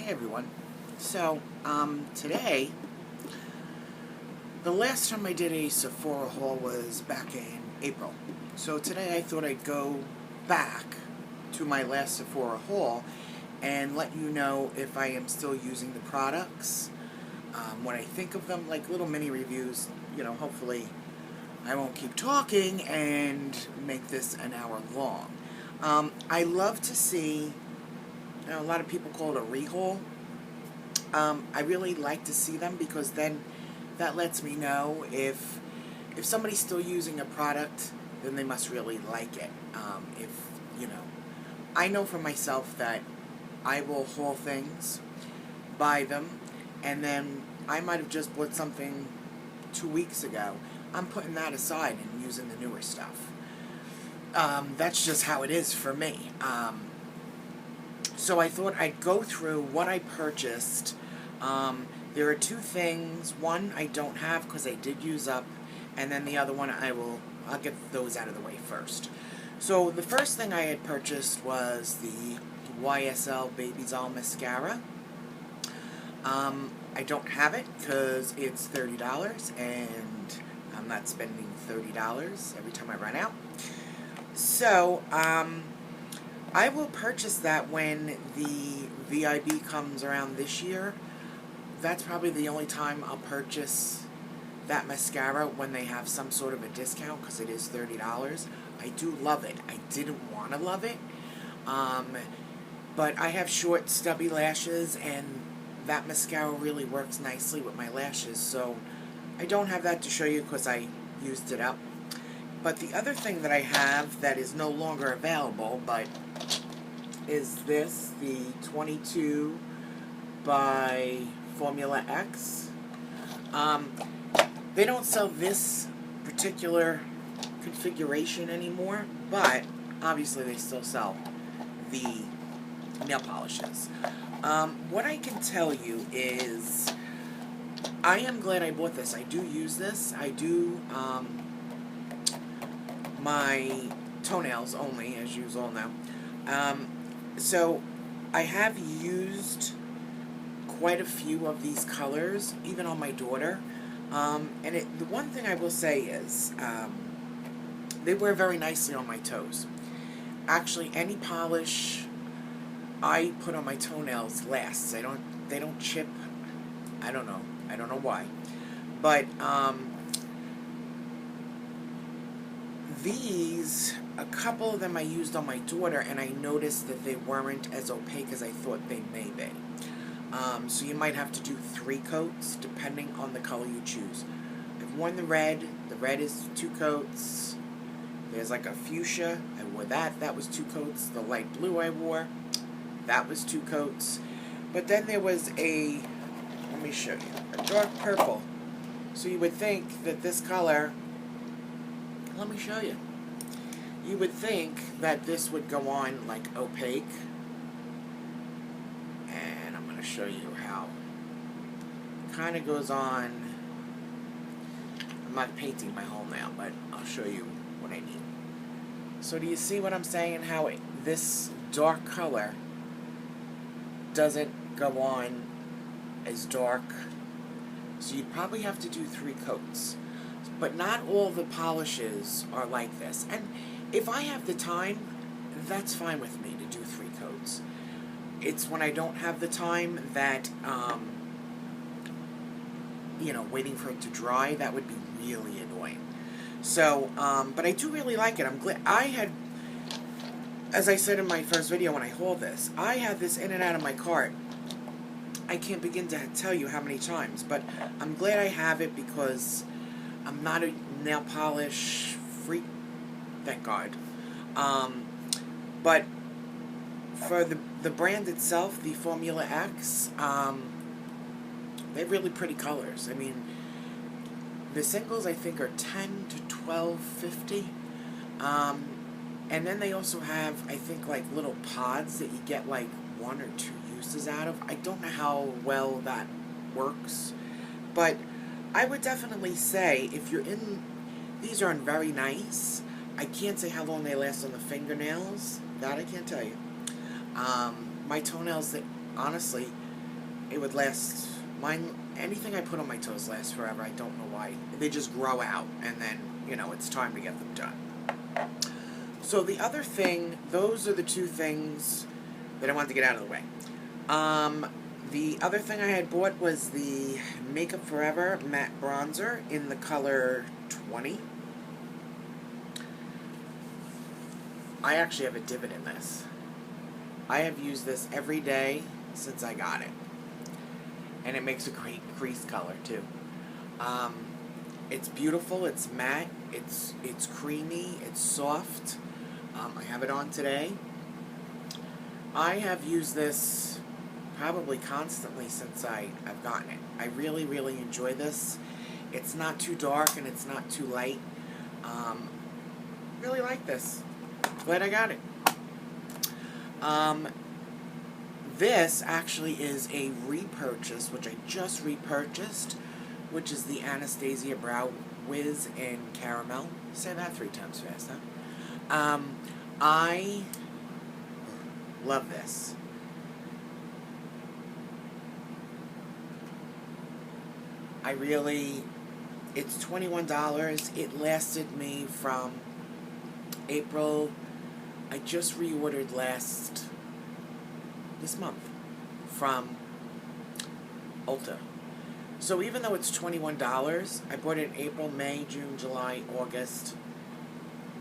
Hey everyone. So, today, the last time I did a Sephora haul was back in April. So today I thought I'd go back to my last Sephora haul and let you know if I am still using the products, what I think of them, like little mini reviews. Hopefully I won't keep talking and make this an hour long. I love to see, a lot of people call it a rehaul. I really like to see them because then that lets me know if somebody's still using a product, then they must really like it. If I know for myself that I will haul things, buy them, and then I might have just bought something 2 weeks ago. I'm putting that aside and using the newer stuff. That's just how it is for me. So I thought I'd go through what I purchased. There are two things. One I don't have because I did use up, and then the other one I'll get those out of the way first. So the first thing I had purchased was the YSL Baby Doll Mascara. I don't have it because it's $30 and I'm not spending $30 every time I run out. So, I will purchase that when the VIB comes around this year. That's probably the only time I'll purchase that mascara, when they have some sort of a discount, because it is $30. I do love it. I didn't want to love it, but I have short, stubby lashes, and that mascara really works nicely with my lashes, so I don't have that to show you because I used it up. But the other thing that I have that is no longer available, but is this, the 22 by Formula X. They don't sell this particular configuration anymore, but obviously they still sell the nail polishes. What I can tell you is I am glad I bought this. I do use this. I do my toenails only, as you all know. So I have used quite a few of these colors, even on my daughter. And the one thing I will say is they wear very nicely on my toes. Actually, any polish I put on my toenails lasts. They don't chip. I don't know why. But these, a couple of them I used on my daughter, and I noticed that they weren't as opaque as I thought they may be. So you might have to do 3 coats, depending on the color you choose. I've worn the red. The red is 2 coats. There's like a fuchsia. I wore that. That was 2 coats. The light blue I wore. That was 2 coats. But then there was let me show you, a dark purple. So you would think that this color, let me show you. You would think that this would go on like opaque. And I'm going to show you how it kind of goes on. I'm not painting my whole nail, but I'll show you what I mean. So do you see what I'm saying? How this dark color doesn't go on as dark. So you'd probably have to do 3 coats. But not all the polishes are like this. And if I have the time, that's fine with me to do 3 coats. It's when I don't have the time that, waiting for it to dry, that would be really annoying. So, but I do really like it. I'm glad. As I said in my first video when I hauled this, I had this in and out of my cart. I can't begin to tell you how many times, but I'm glad I have it because I'm not a nail polish freak, thank God. But for the brand itself, the Formula X, they have really pretty colors. I mean, the singles I think are $10 to $12.50. And then they also have, I think, like little pods that you get like 1 or 2 uses out of. I don't know how well that works, but I would definitely say if you're in, these are very nice. I can't say how long they last on the fingernails. That I can't tell you. My toenails, that honestly, it would last. Mine, anything I put on my toes lasts forever. I don't know why. They just grow out, and then, you know, it's time to get them done. So the other thing, those are the two things that I wanted to get out of the way. The other thing I had bought was the Makeup Forever matte bronzer in the color 20. I actually have a divot in this. I have used this every day since I got it. And it makes a great crease color too. It's beautiful, it's matte, it's creamy, it's soft. I have it on today. I have used this probably constantly since I've gotten it. I really, really enjoy this. It's not too dark and it's not too light. Really like this. Glad I got it. This actually is a repurchase, which I just repurchased, which is the Anastasia Brow Wiz in Caramel. Say that 3 times fast, huh? I love this. It's $21. It lasted me from April. I just reordered this month from Ulta. So even though it's $21, I bought it in April, May, June, July, August.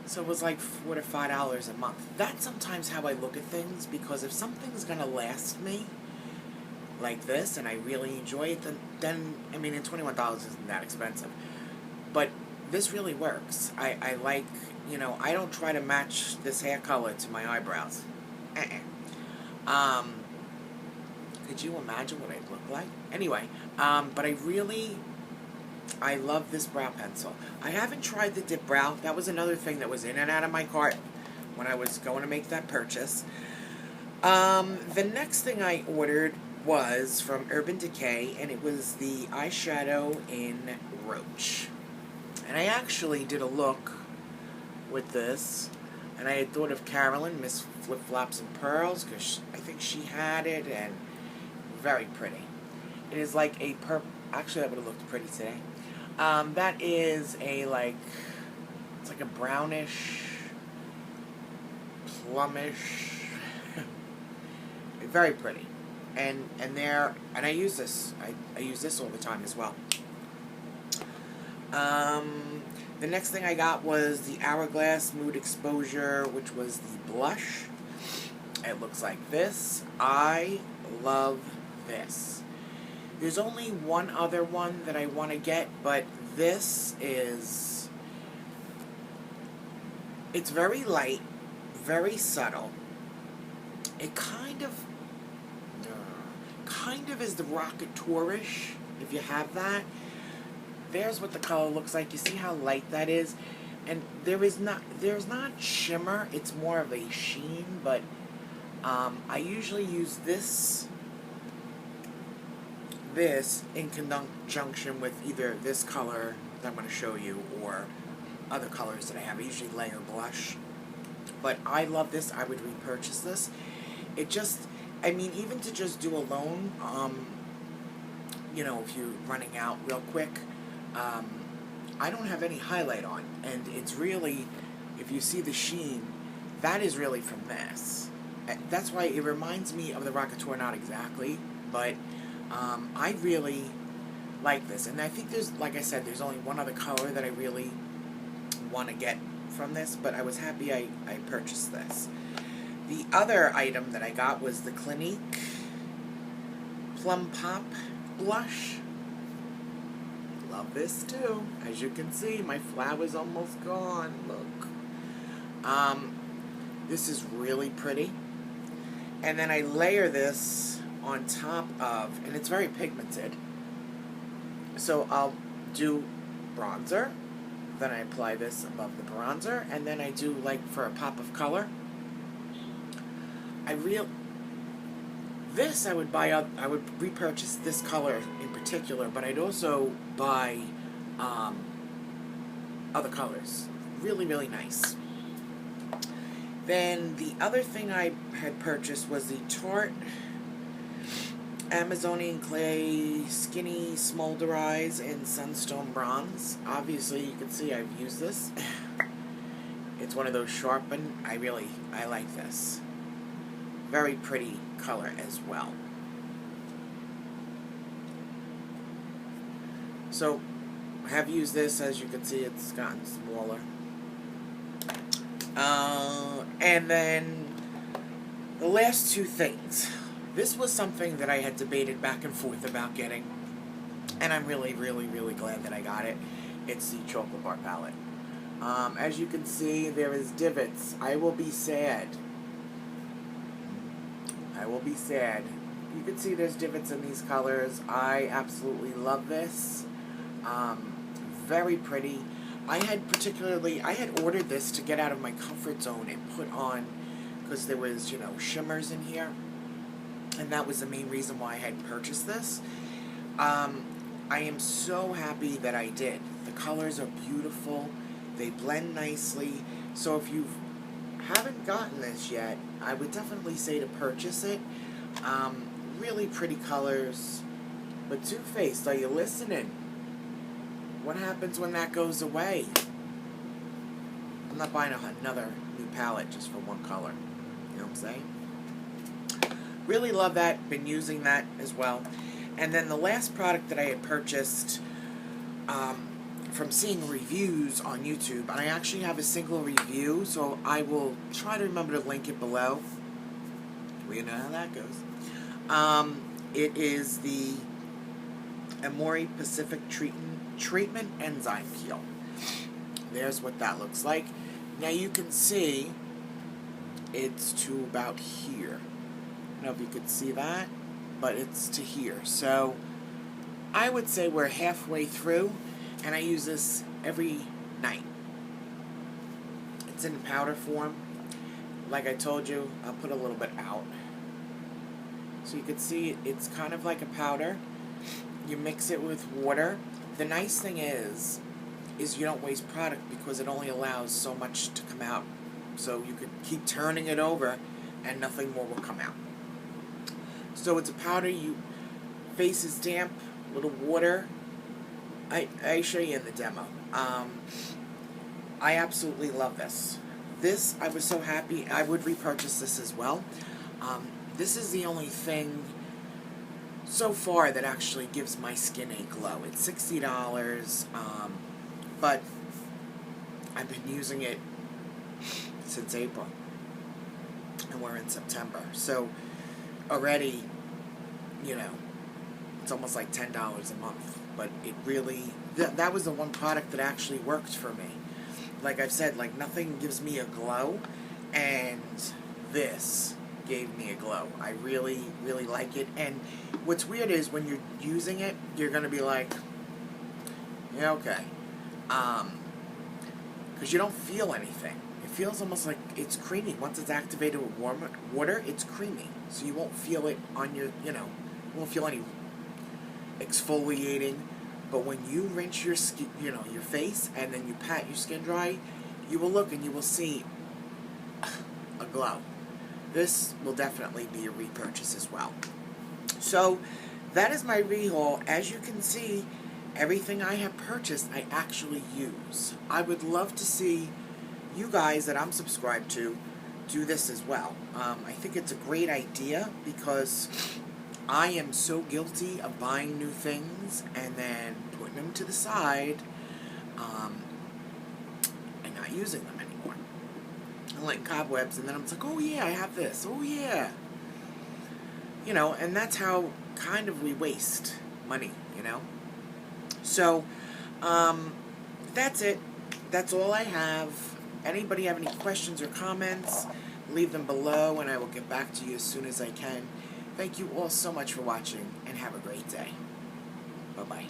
So it was like $4 to $5 a month. That's sometimes how I look at things, because if something's gonna last me like this and I really enjoy it, then I mean, and $21 isn't that expensive. But this really works. I like, you know, I don't try to match this hair color to my eyebrows. Could you imagine what I'd look like? Anyway, but I love this brow pencil. I haven't tried the dip brow. That was another thing that was in and out of my cart when I was going to make that purchase. The next thing I ordered was from Urban Decay, and it was the eyeshadow in Roach. And I actually did a look with this, and I had thought of Carolyn, Miss Flip Flops and Pearls, because I think she had it, and very pretty. It is like a actually that would have looked pretty today. That is a it's like a brownish, plumish, very pretty. And I use this. I use this all the time as well. The next thing I got was the Hourglass Mood Exposure, which was the blush. It looks like this. I love this. There's only one other one that I want to get, but this is... It's very light, very subtle. It kind of is the Rockatorish, if you have that. There's what the color looks like. You see how light that is? And there's not shimmer, it's more of a sheen, but I usually use this in conjunction with either this color that I'm going to show you or other colors that I have. I usually layer blush. But I love this. I would repurchase this. It just, I mean, even to just do alone, you know, if you're running out real quick, I don't have any highlight on. And it's really, if you see the sheen, that is really from this. That's why it reminds me of the Rockator, not exactly, but I really like this. And I think there's, like I said, there's only one other color that I really want to get from this, but I was happy I purchased this. The other item that I got was the Clinique Plum Pop Blush. Love this too. As you can see, my flower's almost gone. Look. This is really pretty. And then I layer this on top of, and it's very pigmented. So I'll do bronzer, then I apply this above the bronzer, and then I do, like, for a pop of color. This I would buy up, I would repurchase this color in particular, but I'd also buy other colors. Really, really nice. Then the other thing I had purchased was the Tarte Amazonian Clay Skinny Smolderize in Sunstone Bronze. Obviously, you can see I've used this. It's one of those sharpened. I like this. Very pretty color as well. So, I have used this. As you can see, it's gotten smaller. And then the last two things. This was something that I had debated back and forth about getting, and I'm really glad that I got it. It's the chocolate bar palette. As you can see, there is divots. I will be sad. I will be sad. You can see there's divots in these colors. I absolutely love this. Very pretty. I had ordered this to get out of my comfort zone and put on, because there was, shimmers in here. And that was the main reason why I had purchased this. I am so happy that I did. The colors are beautiful. They blend nicely. So if you haven't gotten this yet, I would definitely say to purchase it. Really pretty colors. But Too Faced, are you listening? What happens when that goes away? I'm not buying another new palette just for one color. You know what I'm saying? Really love that. Been using that as well. And then the last product that I had purchased from seeing reviews on YouTube, and I actually have a single review, so I will try to remember to link it below. We know how that goes. It is the Amori Pacific Treatment Enzyme Peel. There's what that looks like. Now you can see it's to about here. I don't know if you could see that, but it's to here. So I would say we're halfway through, and I use this every night. It's in powder form. Like I told you, I'll put a little bit out. So you can see it's kind of like a powder. You mix it with water. The nice thing is you don't waste product, because it only allows so much to come out. So you could keep turning it over and nothing more will come out. So it's a powder. Face is damp, a little water. I show you in the demo. I absolutely love this. This, I was so happy. I would repurchase this as well. This is the only thing so far that actually gives my skin a glow. It's $60, but I've been using it since April, and we're in September. So already, it's almost like $10 a month. But it really, that was the one product that actually worked for me. Like I've said, like nothing gives me a glow, and this gave me a glow. I really like it. And what's weird is when you're using it, you're going to be like, yeah, okay. Because you don't feel anything. It feels almost like it's creamy. Once it's activated with warm water, it's creamy. So you won't feel it on your, you won't feel any exfoliating. But when you rinse your skin, your face, and then you pat your skin dry, you will look and you will see a glow. This will definitely be a repurchase as well. So that is my rehaul. As you can see, everything I have purchased, I actually use. I would love to see you guys that I'm subscribed to do this as well. I think it's a great idea, because I am so guilty of buying new things and then putting them to the side and not using them anymore. I'm letting cobwebs, and then I'm like, oh yeah, I have this. Oh yeah. And that's how kind of we waste money, So, that's it. That's all I have. Anybody have any questions or comments, leave them below, and I will get back to you as soon as I can. Thank you all so much for watching, and have a great day. Bye-bye.